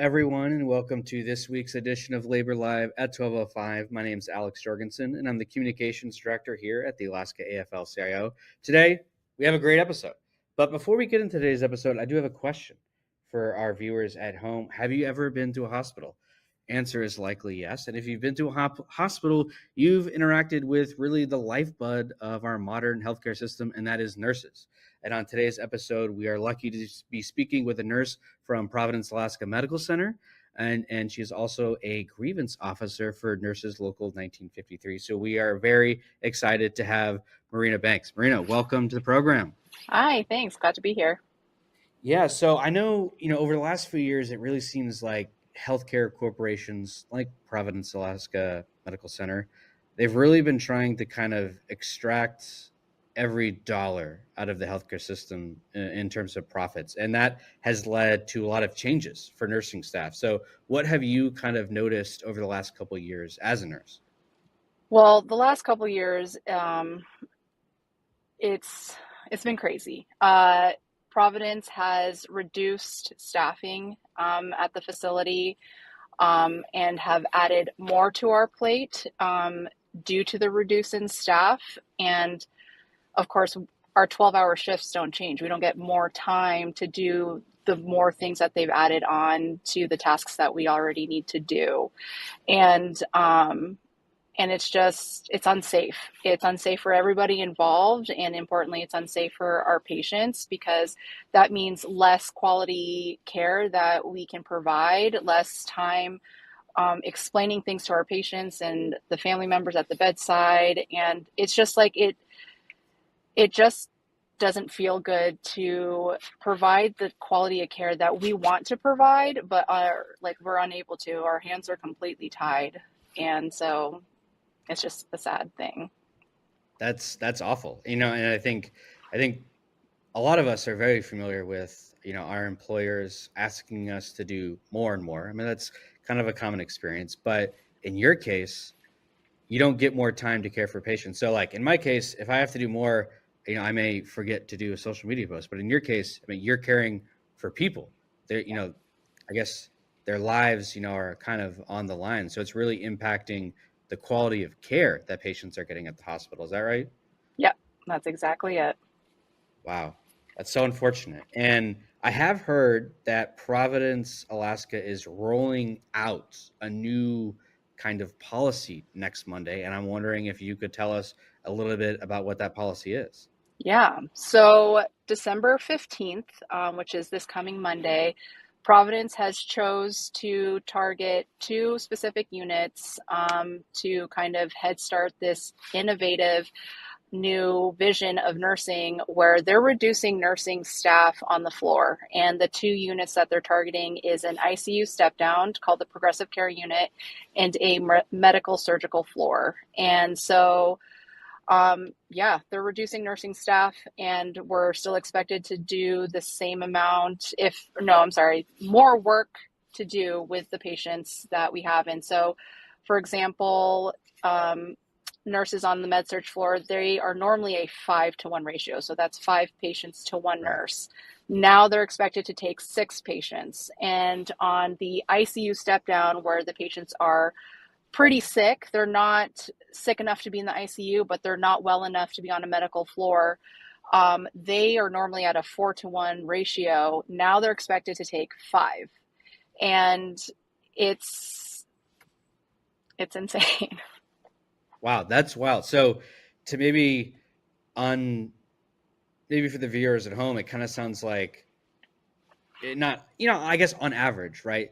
everyone, and welcome to this week's edition of Labor Live at 12:05. My name is Alex Jorgensen, and I'm the Communications Director here at the Alaska AFL-CIO. Today, we have a great episode. But before we get into today's episode, I do have a question for our viewers at home. Have you ever been to a hospital? Answer is likely yes. And if you've been to a hospital, you've interacted with really the lifeblood of our modern healthcare system, and that is nurses. And on today's episode, we are lucky to be speaking with a nurse from Providence Alaska Medical Center, and she is also a grievance officer for Nurses Local 1953. So we are very excited to have Marina Banks. Marina, welcome to the program. Hi, thanks. Glad to be here. Yeah, so I know, over the last few years, it really seems like healthcare corporations like Providence Alaska Medical Center, they've really been trying to kind of extract every dollar out of the healthcare system in terms of profits. And that has led to a lot of changes for nursing staff. So what have you kind of noticed over the last couple of years as a nurse? Well, the last couple of years, it's been crazy. Providence has reduced staffing at the facility and have added more to our plate due to the reduce in staff. And of course, our 12-hour shifts don't change. We don't get more time to do the more things that they've added on to the tasks that we already need to do. And it's unsafe. It's unsafe for everybody involved. And importantly, it's unsafe for our patients because that means less quality care that we can provide, less time explaining things to our patients and the family members at the bedside. And it's just like it just doesn't feel good to provide the quality of care that we want to provide, but we're unable to. Our hands are completely tied. And so it's just a sad thing. That's awful. And I think a lot of us are very familiar with, our employers asking us to do more and more. I mean, that's kind of a common experience, but in your case, you don't get more time to care for patients. So like in my case, if I have to do more, I may forget to do a social media post, but in your case, I mean, you're caring for people. They're, I guess their lives, are kind of on the line. So it's really impacting the quality of care that patients are getting at the hospital. Is that right? Yep, that's exactly it. Wow. That's so unfortunate. And I have heard that Providence, Alaska is rolling out a new kind of policy next Monday. And I'm wondering if you could tell us a little bit about what that policy is. Yeah. So December 15th, which is this coming Monday, Providence has chose to target 2 specific units to kind of head start this innovative new vision of nursing where they're reducing nursing staff on the floor. And the 2 units that they're targeting is an ICU step down called the progressive care unit and a medical surgical floor. And so they're reducing nursing staff and we're still expected to do the same amount more work to do with the patients that we have. And so, for example, nurses on the med surg floor, they are normally a 5-to-1 ratio. So that's 5 patients to 1 nurse. Now they're expected to take 6 patients. And on the ICU step down where the patients are pretty sick, they're not sick enough to be in the ICU, but they're not well enough to be on a medical floor. They are normally at a 4-to-1 ratio. Now they're expected to take 5. And it's insane. Wow, that's wild. So to maybe for the viewers at home, it kind of sounds like I guess on average, right?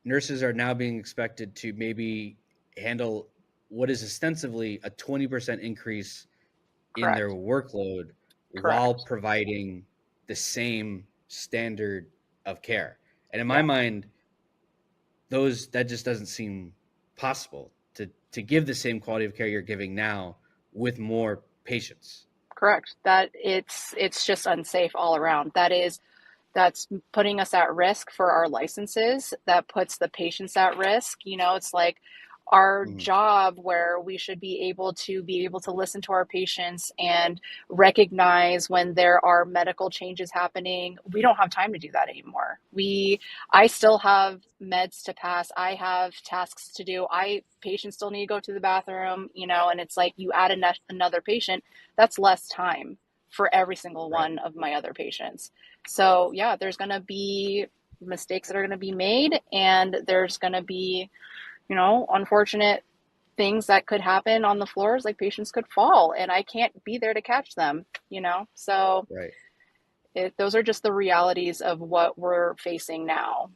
Nurses are now being expected to maybe handle what is ostensibly a 20% increase in their workload while providing the same standard of care. And in my mind, that just doesn't seem possible to give the same quality of care you're giving now with more patients. Correct. That it's just unsafe all around. That's putting us at risk for our licenses. That puts the patients at risk. It's like our Mhm. job where we should be able to listen to our patients and recognize when there are medical changes happening. We don't have time to do that anymore. I still have meds to pass. I have tasks to do. Patients still need to go to the bathroom, and it's like you add another patient, that's less time for every single Right. one of my other patients. So yeah, there's going to be mistakes that are going to be made, and there's going to be, unfortunate things that could happen on the floors, like patients could fall and I can't be there to catch them, So Right. those are just the realities of what we're facing now.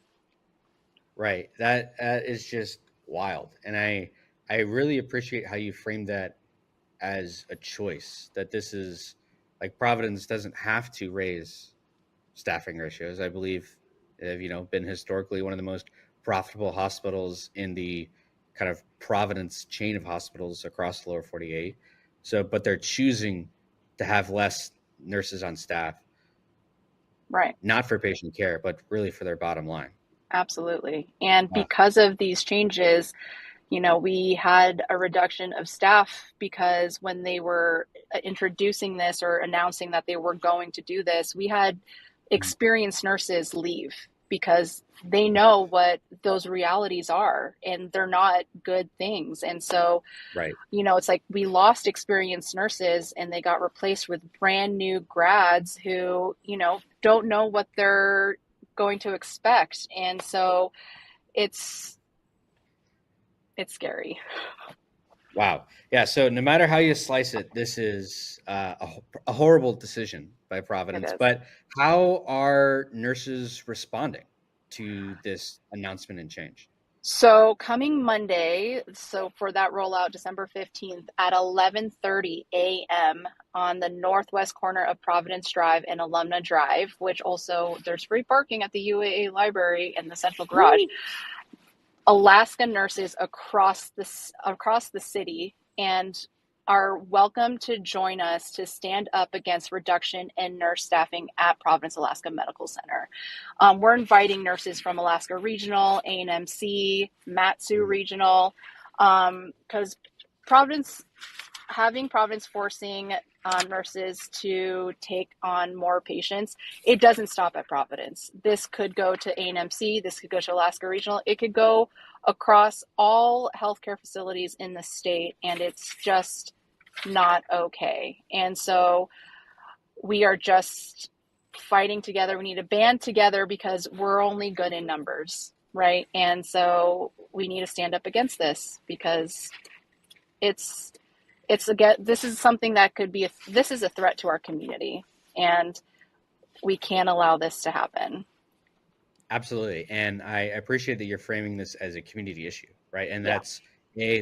Right. That is just wild. And I really appreciate how you framed that as a choice, that this is like Providence doesn't have to raise staffing ratios. I believe have, been historically one of the most profitable hospitals in the kind of Providence chain of hospitals across the lower 48. So, but they're choosing to have less nurses on staff, Right. not for patient care, but really for their bottom line. Absolutely. And Wow. because of these changes, we had a reduction of staff because when they were introducing this or announcing that they were going to do this, we had experienced nurses leave because they know what those realities are and they're not good things. And so, Right. it's like we lost experienced nurses and they got replaced with brand new grads who, don't know what they're going to expect. And so it's scary. Wow. Yeah. So no matter how you slice it, this is a horrible decision by It Providence. is. But how are nurses responding to this announcement and change? So coming Monday, so for that rollout, December 15th at 11:30 a.m. on the northwest corner of Providence Drive and Alumna Drive, which also there's free parking at the UAA library and the central garage. Woo! Alaska nurses across the city and are welcome to join us to stand up against reduction in nurse staffing at Providence Alaska Medical Center. We're inviting nurses from Alaska Regional, AMC, Matsu Regional, because Providence forcing nurses to take on more patients, it doesn't stop at Providence. This could go to AMC, this could go to Alaska Regional, it could go across all healthcare facilities in the state, and it's just not okay. And so we are just fighting together. We need to band together because we're only good in numbers, right? And so we need to stand up against this because this is something that could be this is a threat to our community, and we can't allow this to happen. Absolutely. And I appreciate that you're framing this as a community issue, right? And Yeah.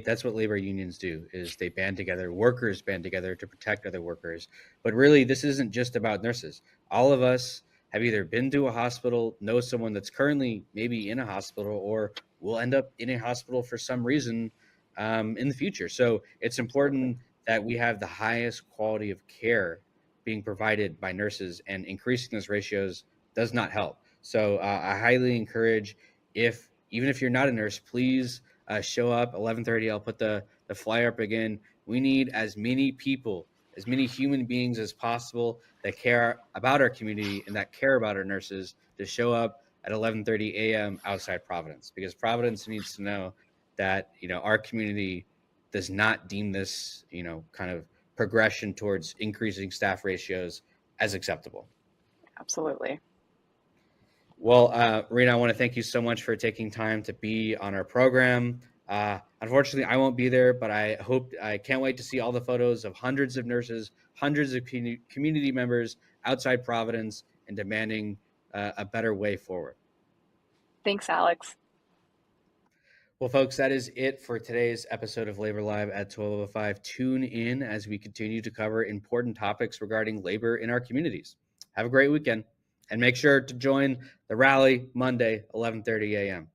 that's what labor unions do, is they band together, workers band together to protect other workers. But really, this isn't just about nurses. All of us have either been to a hospital, know someone that's currently maybe in a hospital, or will end up in a hospital for some reason in the future. So it's Absolutely. important that we have the highest quality of care being provided by nurses, and increasing those ratios does not help. So I highly encourage, if even if you're not a nurse, please show up 11:30. I'll put the flyer up again. We need as many people, as many human beings as possible that care about our community and that care about our nurses to show up at 11:30 a.m. outside Providence, because Providence needs to know that our community does not deem this kind of progression towards increasing staff ratios as acceptable. Absolutely. Well, Rena, I want to thank you so much for taking time to be on our program. Unfortunately, I won't be there, but I can't wait to see all the photos of hundreds of nurses, hundreds of community members outside Providence and demanding a better way forward. Thanks, Alex. Well, folks, that is it for today's episode of Labor Live at 12:05. Tune in as we continue to cover important topics regarding labor in our communities. Have a great weekend, and make sure to join the rally Monday, 11:30 a.m.